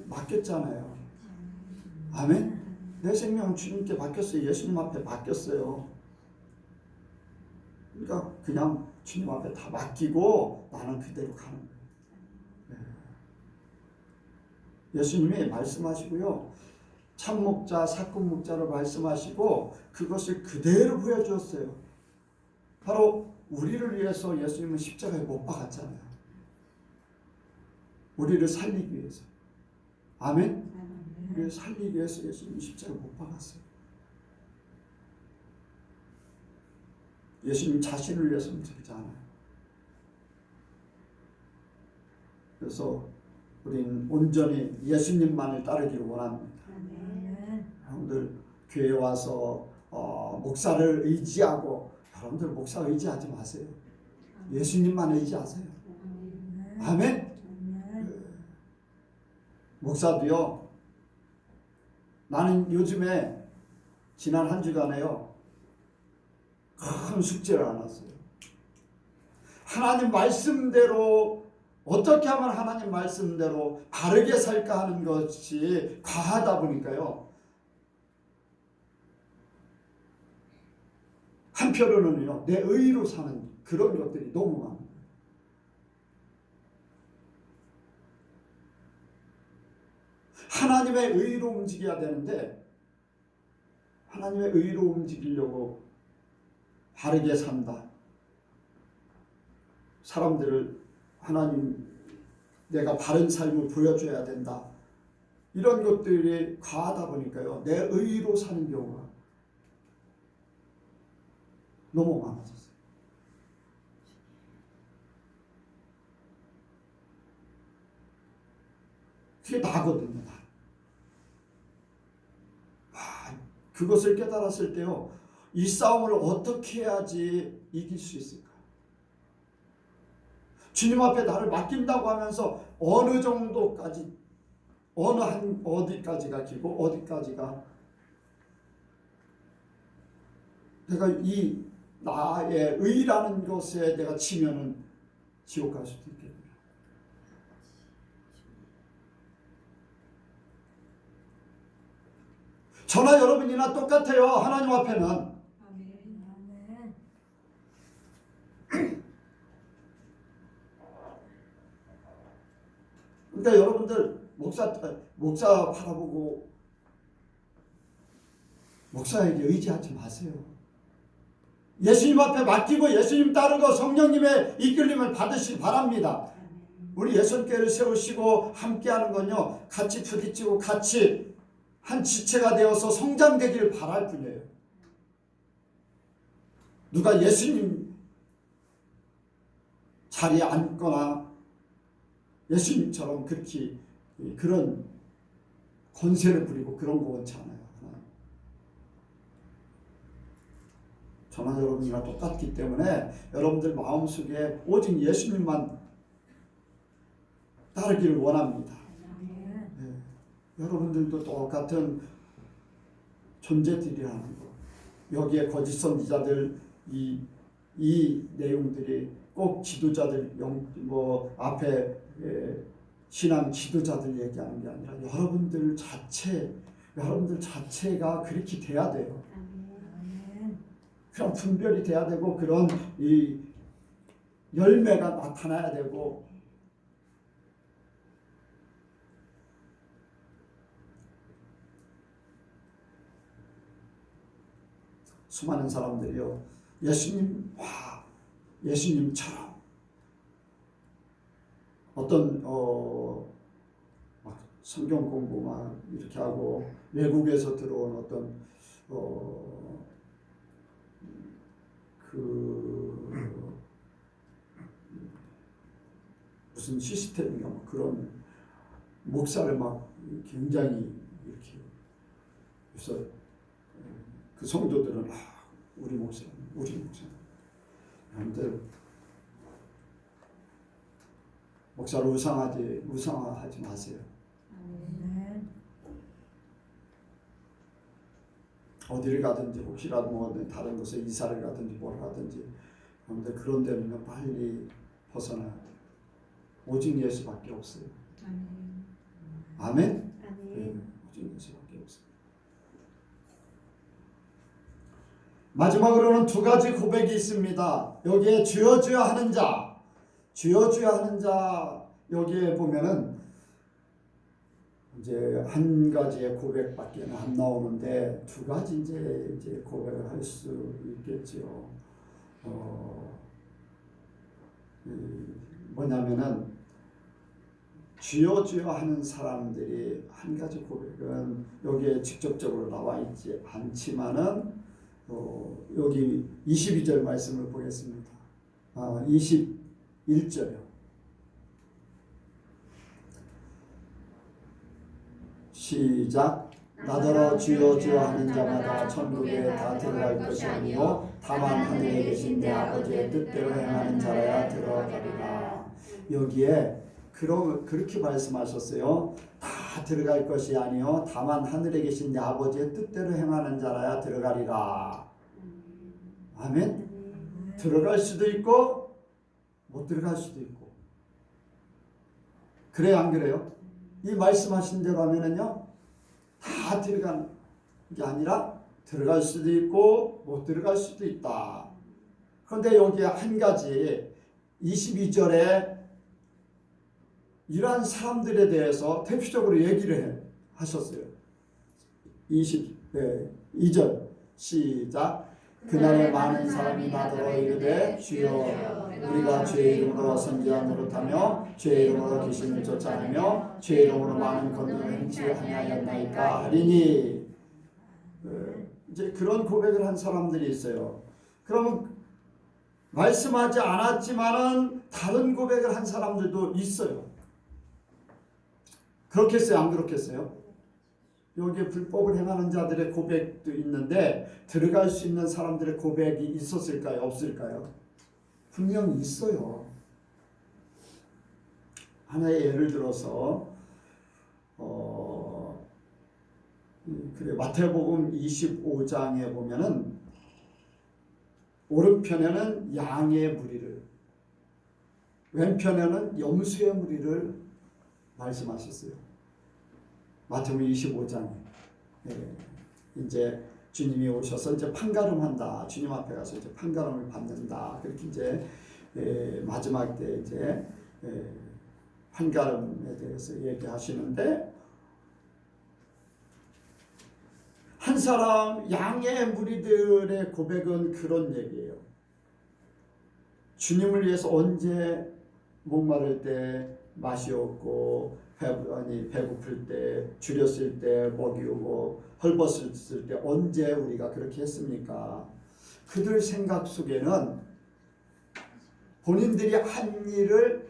맡겼잖아요. 아멘. 내 생명은 주님께 맡겼어요. 예수님 앞에 맡겼어요. 그러니까 그냥 주님 앞에 다 맡기고 나는 그대로 가는 거예요. 예수님이 말씀하시고요. 참목자, 사꾼목자로 말씀하시고 그것을 그대로 보여주었어요. 바로 우리를 위해서 예수님은 십자가에 못 박았잖아요. 우리를 살리기 위해서. 아멘? 우리를 살리기 위해서 예수님이 십자가에 못 박았어요. 예수님 자신을 위해서 움직이지 않아요. 그래서 우리는 온전히 예수님만을 따르기를 원합니다. 여러분들 교회 와서 목사를 의지하고 여러분들 목사 의지하지 마세요. 예수님만 의지하세요. 아멘. 목사도요. 나는 요즘에 지난 한 주간에요. 큰 숙제를 안 왔어요. 하나님 말씀대로 어떻게 하면 하나님 말씀대로 바르게 살까 하는 것이 과하다 보니까요. 한편으로는요. 내 의로 사는 그런 것들이 너무 많아요. 하나님의 의로 움직여야 되는데 하나님의 의로 움직이려고 바르게 산다. 사람들을 하나님 내가 바른 삶을 보여줘야 된다. 이런 것들이 과하다 보니까요. 내 의로 사는 경우가 너무 많아졌어요. 그게 나거든요. 나. 그것을 깨달았을 때요. 이 싸움을 어떻게 해야지 이길 수 있을까? 주님 앞에 나를 맡긴다고 하면서 어느 정도까지 어디까지가 기고 어디까지가 내가 이 나의 의라는 것에 내가 치면은 지옥 갈 수도 있겠네요. 저나 여러분이나 똑같아요. 하나님 앞에는. 그러니까 여러분들 목사 바라보고 목사에게 의지하지 마세요. 예수님 앞에 맡기고 예수님 따르고 성령님의 이끌림을 받으시기 바랍니다. 우리 예수님께를 세우시고 함께하는 건요. 같이 부딪히고 같이 한 지체가 되어서 성장되기를 바랄 뿐이에요. 누가 예수님 자리에 앉거나 예수님처럼 그렇게 그런 권세를 부리고 그런 거 원치 않아요. 저나 여러분이랑 똑같기 때문에 여러분들 마음속에 오직 예수님만 따르기를 원합니다. 네. 여러분들도 똑같은 존재들이라는 거. 여기에 거짓 선지자들 이 내용들이 꼭 지도자들 앞에 신앙 지도자들 얘기하는 게 아니라 여러분들 자체가 그렇게 돼야 돼요. 그런 분별이 돼야 되고 그런 이 열매가 나타나야 되고 수많은 사람들이요 예수님처럼 어떤 막 성경 공부 막 이렇게 하고 외국에서 들어온 어떤 무슨 시스템인가 뭐 그런 목사를 막 굉장히 이렇게 그래서 그 성도들은 우리 목사 그런데 목사를 우상화하지 마세요. 어디를 가든지 혹시라도 뭐 다른 곳에 이사를 가든지 뭘 하든지 그런데 그런 데는 빨리 벗어나야 돼요. 오직 예수밖에 없어요. 아멘? 네, 오직 예수밖에 없어요. 마지막으로는 두 가지 고백이 있습니다. 여기에 주여 주여 하는 자, 주여 주여 하는 자 여기에 보면은 이제 한 가지의 고백밖에 안 나오는데 두 가지 이제 고백을 할 수 있겠죠. 뭐냐면은 주여 주여 하는 사람들이 한 가지 고백은 여기에 직접적으로 나와 있지 않지만은 여기 22절 말씀을 보겠습니다. 21절이요. 시작. 나더러 주여 주여 하는 자마다 천국에 다 들어갈 것이 아니요 다만 하늘에 계신 내 아버지의 뜻대로 행하는 자라야 들어가리라. 여기에 그렇게 말씀하셨어요. 다 들어갈 것이 아니요 다만 하늘에 계신 내 아버지의 뜻대로 행하는 자라야 들어가리라. 아멘. 들어갈 수도 있고 못 들어갈 수도 있고. 그래요 안 그래요? 이 말씀하신 대로 하면은요 다 들어가는 게 아니라 들어갈 수도 있고 못 들어갈 수도 있다. 그런데 여기에 한 가지 22절에 이러한 사람들에 대해서 대표적으로 얘기를 하셨어요. 22절 시작. 그날에 많은 사람이 나더러 이르되 주여 우리가 주의 이름으로 선지자 노릇하며 주의 이름으로 귀신을 쫓아내며 주의 이름으로 많은 권능을 행치 아니하였나이까 하리니. 이제 그런 고백을 한 사람들이 있어요. 그러면 말씀하지 않았지만은 다른 고백을 한 사람들도 있어요. 그렇겠어요? 안 그렇겠어요? 여기에 불법을 행하는 자들의 고백도 있는데 들어갈 수 있는 사람들의 고백이 있었을까요? 없을까요? 분명히 있어요. 하나의 예를 들어서 마태복음 25장에 보면은 오른편에는 양의 무리를 왼편에는 염소의 무리를 말씀하셨어요. 마태복음 25장에 이제 주님이 오셔서 이제 판가름한다. 주님 앞에 가서 이제 판가름을 받는다. 그렇게 이제 마지막 때 이제 판가름에 대해서 얘기하시는데 한 사람 양의 무리들의 고백은 그런 얘기예요. 주님을 위해서 언제 목마를 때 맛이 없고 배고플 때 줄였을 때 먹이 오고 헐벗었을 때 언제 우리가 그렇게 했습니까? 그들 생각 속에는 본인들이 한 일을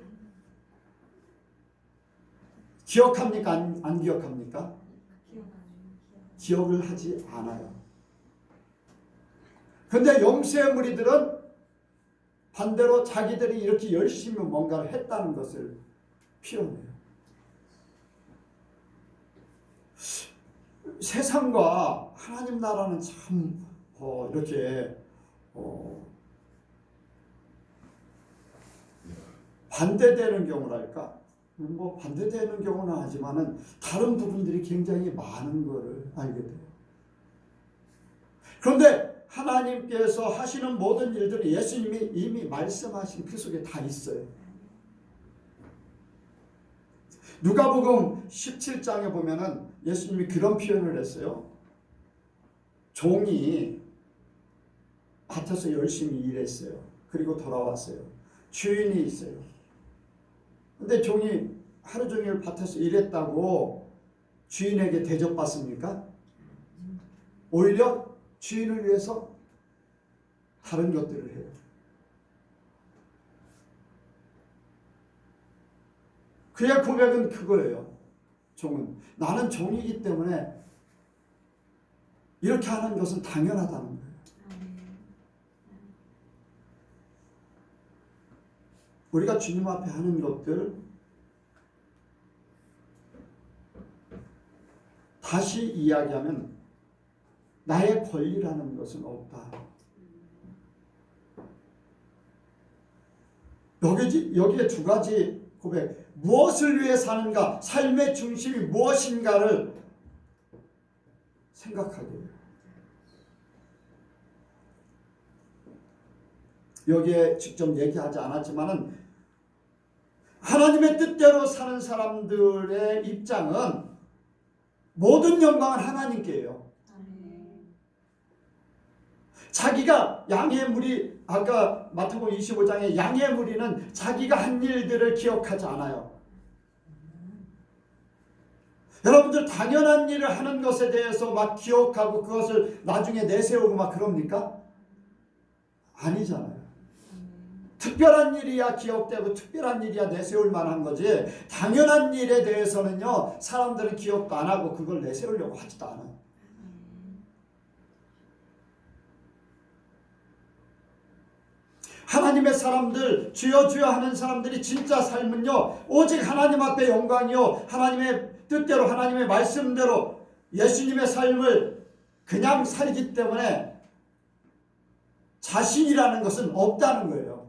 기억합니까? 안 기억합니까? 기억을 하지 않아요. 그런데 염소의 무리들은 반대로 자기들이 이렇게 열심히 뭔가를 했다는 것을 필요해요. 세상과 하나님 나라는 참 이렇게 반대되는 경우랄까? 뭐 반대되는 경우는 하지만은 다른 부분들이 굉장히 많은 것을 알게 돼요. 그런데 하나님께서 하시는 모든 일들이 예수님이 이미 말씀하신 그 속에 다 있어요. 누가복음 17장에 보면은 예수님이 그런 표현을 했어요. 종이 밭에서 열심히 일했어요. 그리고 돌아왔어요. 주인이 있어요. 근데 종이 하루 종일 밭에서 일했다고 주인에게 대접받습니까? 오히려 주인을 위해서 다른 것들을 해요. 그의 고백은 그거예요. 종은 나는 종이기 때문에 이렇게 하는 것은 당연하다는 거예요. 우리가 주님 앞에 하는 것들 다시 이야기하면 나의 권리라는 것은 없다. 여기에 두 가지 고백. 무엇을 위해 사는가? 삶의 중심이 무엇인가를 생각하게 해요. 여기에 직접 얘기하지 않았지만은 하나님의 뜻대로 사는 사람들의 입장은 모든 영광은 하나님께요. 자기가 양의 무리, 아까 마태복음 25장에 양의 무리는 자기가 한 일들을 기억하지 않아요. 여러분들 당연한 일을 하는 것에 대해서 막 기억하고 그것을 나중에 내세우고 막 그럽니까? 아니잖아요. 특별한 일이야 기억되고 특별한 일이야 내세울 만한 거지, 당연한 일에 대해서는요 사람들은 기억도 안 하고 그걸 내세우려고 하지도 않아요. 하나님의 사람들, 주여 주여 하는 사람들이 진짜 삶은요 오직 하나님 앞에 영광이요 하나님의 뜻대로 하나님의 말씀대로 예수님의 삶을 그냥 살기 때문에 자신이라는 것은 없다는 거예요.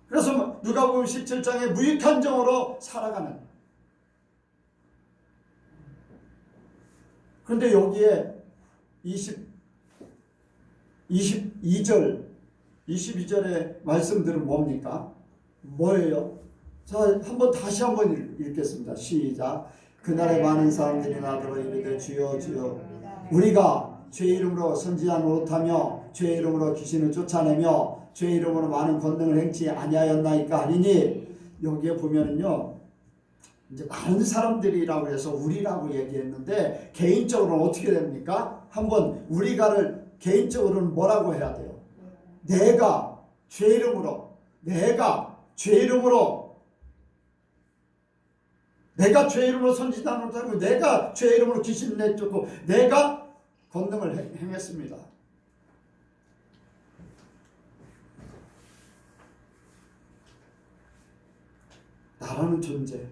그래서 누가복음 17장에 무익한 정으로 살아가는. 그런데 여기에 22절의 말씀들은 뭡니까? 뭐예요? 자, 다시 한번 읽겠습니다. 시작. 그날에 많은 사람들이 나더러 이르되 주여 주여 우리가 주의 이름으로 선지자 노릇하며 주의 이름으로 귀신을 쫓아내며 주의 이름으로 많은 권능을 행치 아니하였나이까 하니니, 여기에 보면은요 이제 많은 사람들이라고 해서 우리라고 얘기했는데 개인적으로는 어떻게 됩니까? 한번 우리가를 개인적으로는 뭐라고 해야 돼요? 내가 주의 이름으로, 내가 주의 이름으로 선지자 노릇하고 내가 주의 이름으로 귀신 내쫓고 내가 권능을 행했습니다. 나라는 존재,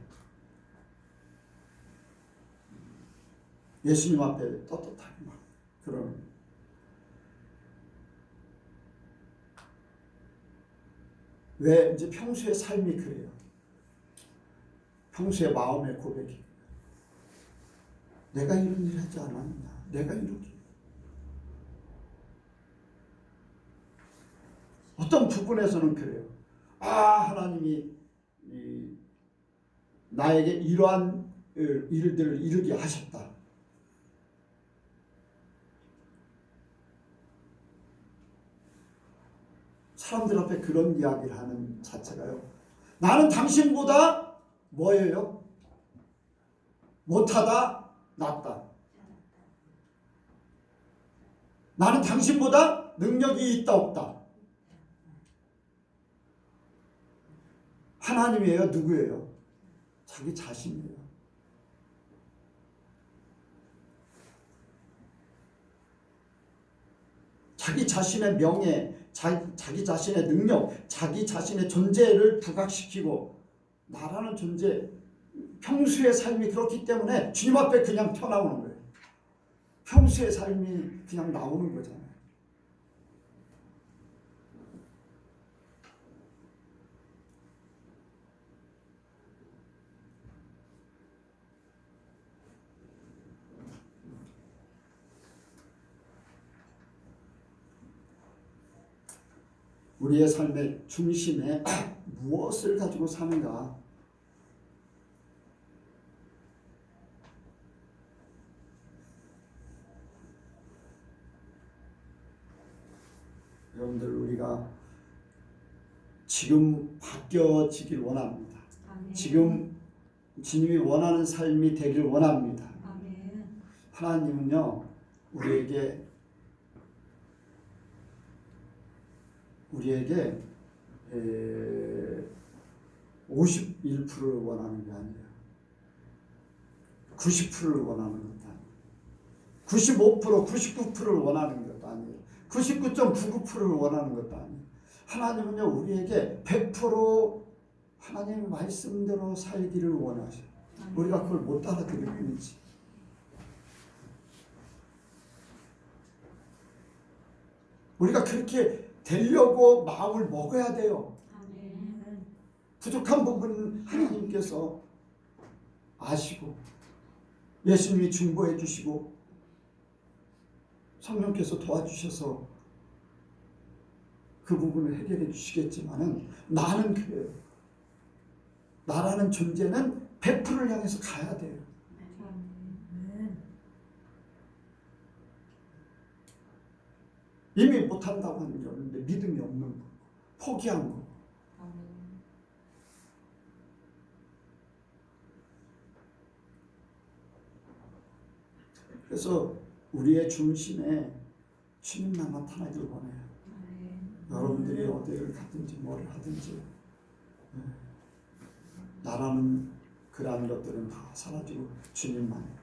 예수님 앞에 떳떳하게 막 그런. 왜? 이제 평소의 삶이 그래요. 평소의 마음의 고백이. 내가 이런 일 하지 않았냐? 내가 이렇게. 어떤 부분에서는 그래요. 하나님이 나에게 이러한 일들을 이루게 하셨다. 사람들 앞에 그런 이야기를 하는 자체가요. 나는 당신보다 뭐예요? 못하다, 낫다. 나는 당신보다 능력이 있다, 없다. 하나님이에요? 누구예요? 자기 자신이에요. 자기 자신의 명예, 자기 자신의 능력, 자기 자신의 존재를 부각시키고 나라는 존재, 평소의 삶이 그렇기 때문에 주님 앞에 그냥 튀어나오는 거예요. 평소의 삶이 그냥 나오는 거잖아요. 우리의 삶의 중심에 무엇을 가지고 사는가? 여러분들, 우리가 지금 바뀌어지길 원합니다. 아멘. 지금 주님이 원하는 삶이 되길 원합니다. 아멘. 하나님은요, 우리에게 51%를 원하는 게 아니에요. 90%를 원하는 것도 아니에요. 95%, 99%를 원하는 것도 아니에요. 99.99%를 원하는 것도 아니에요. 하나님은요, 우리에게 100% 하나님의 말씀대로 살기를 원하셔요. 우리가 그걸 못 알아들을 뿐이지. 우리가 그렇게 되려고 마음을 먹어야 돼요. 아멘. 부족한 부분은 하나님께서 아시고 예수님이 중보해 주시고 성령께서 도와주셔서 그 부분을 해결해 주시겠지만은 나는 그래요. 나라는 존재는 100%를 향해서 가야 돼요. 아멘. 이미 못한다고 하는 게 없는데 믿음이 없는 거, 포기한 거. 아멘. 그래서 우리의 중심에 주님만 나타나길 원해요. 여러분들이 어디를 가든지 뭘 하든지 나라는 그러한 것들은 다 사라지고 주님만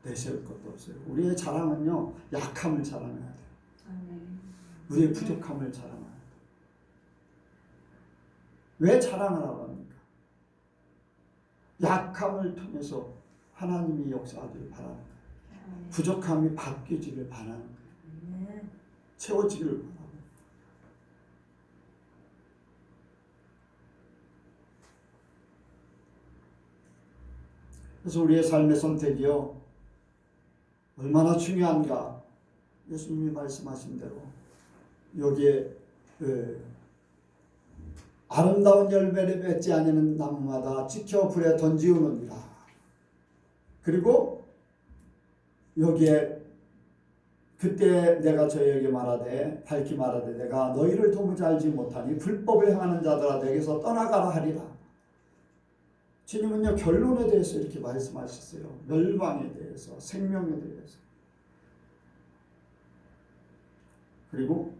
내세울 것도 없어요. 우리의 자랑은요, 약함을 자랑해야 돼요. 아멘. 우리의 부족함을 자랑해야 돼요. 왜 자랑하라고 합니까? 약함을 통해서 하나님이 역사하기를 바라는 거예요. 부족함이 바뀌지를 바라는 거예요. 채워지기를 바라고. 그래서 우리의 삶의 선택이요, 얼마나 중요한가. 예수님이 말씀하신 대로 여기에 아름다운 열매를 맺지 아니하는 나무마다 지켜 불에 던지우느니라. 그리고 여기에 그때 내가 저희에게 말하되 밝히 말하되 내가 너희를 도무지 알지 못하니 불법을 행하는 자들아 내게서 떠나가라 하리라. 주님은요, 결론에 대해서 이렇게 말씀하셨어요. 멸망에 대해서, 생명에 대해서. 그리고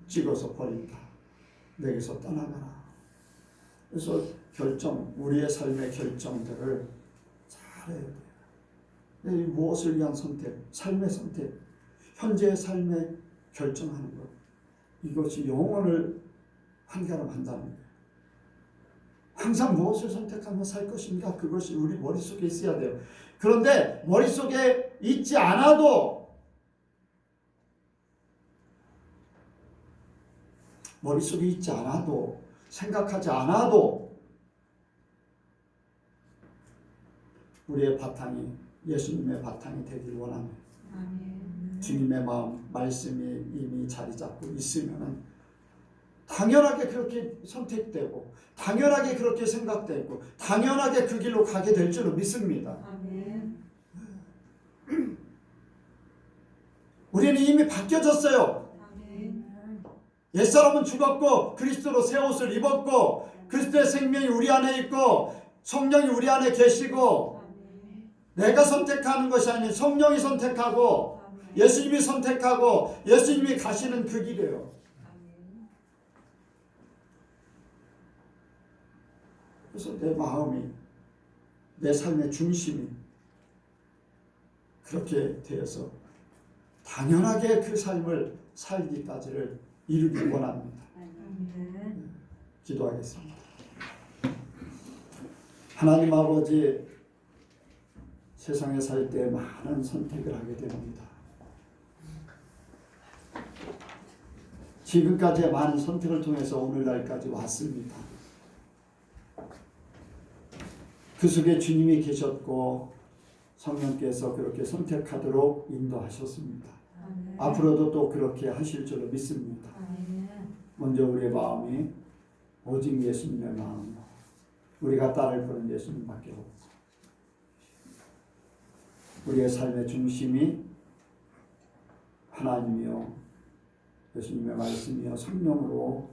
찍어서 버린다. 내게서 떠나가라. 그래서 우리의 삶의 결정들을 잘해야 돼요. 무엇을 위한 선택, 삶의 선택, 현재의 삶에 결정하는 것, 이것이 영혼을 한가름한다는 거예요. 항상 무엇을 선택하며 살 것인가, 그것이 우리 머릿속에 있어야 돼요. 그런데 머릿속에 있지 않아도, 머릿속에 있지 않아도, 생각하지 않아도 우리의 바탕이 예수님의 바탕이 되길 원합니다. 아멘. 주님의 마음, 말씀이 이미 자리 잡고 있으면은 당연하게 그렇게 선택되고 당연하게 그렇게 생각되고 당연하게 그 길로 가게 될 줄로 믿습니다. 아멘. 우리는 이미 바뀌어졌어요. 아멘. 옛사람은 죽었고 그리스도로 새 옷을 입었고 그리스도의 생명이 우리 안에 있고 성령이 우리 안에 계시고 내가 선택하는 것이 아닌 성령이 선택하고 예수님이 선택하고 예수님이 가시는 그 길이에요. 그래서 내 마음이, 내 삶의 중심이 그렇게 되어서 당연하게 그 삶을 살기까지를 이루기 원합니다. 기도하겠습니다. 하나님 아버지, 세상에 살 때 많은 선택을 하게 됩니다. 지금까지의 많은 선택을 통해서 오늘날까지 왔습니다. 그 속에 주님이 계셨고 성령께서 그렇게 선택하도록 인도하셨습니다. 앞으로도 또 그렇게 하실 줄로 믿습니다. 먼저 우리의 마음이 오직 예수님의 마음으로, 우리가 따를 분은 예수님밖에 없고, 우리의 삶의 중심이 하나님이요 예수님의 말씀이요 성령으로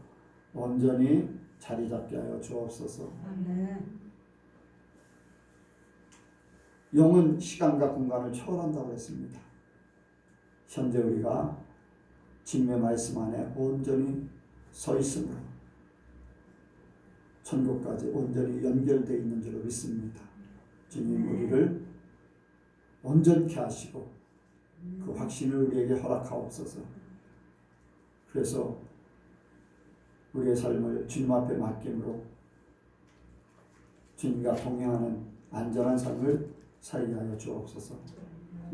온전히 자리 잡게 하여 주옵소서. 영은 시간과 공간을 초월한다고 했습니다. 현재 우리가 주님의 말씀 안에 온전히 서 있으므로 천국까지 온전히 연결되어 있는 줄로 믿습니다. 주님 우리를 온전케 하시고 그 확신을 우리에게 허락하옵소서. 그래서 우리의 삶을 주님 앞에 맡김으로 주님과 동행하는 안전한 삶을 살게 하여 주옵소서.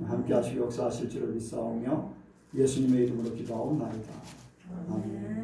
함께 하시고 역사하실 줄을 믿사오며 예수님의 이름으로 기도하옵나이다. 아멘.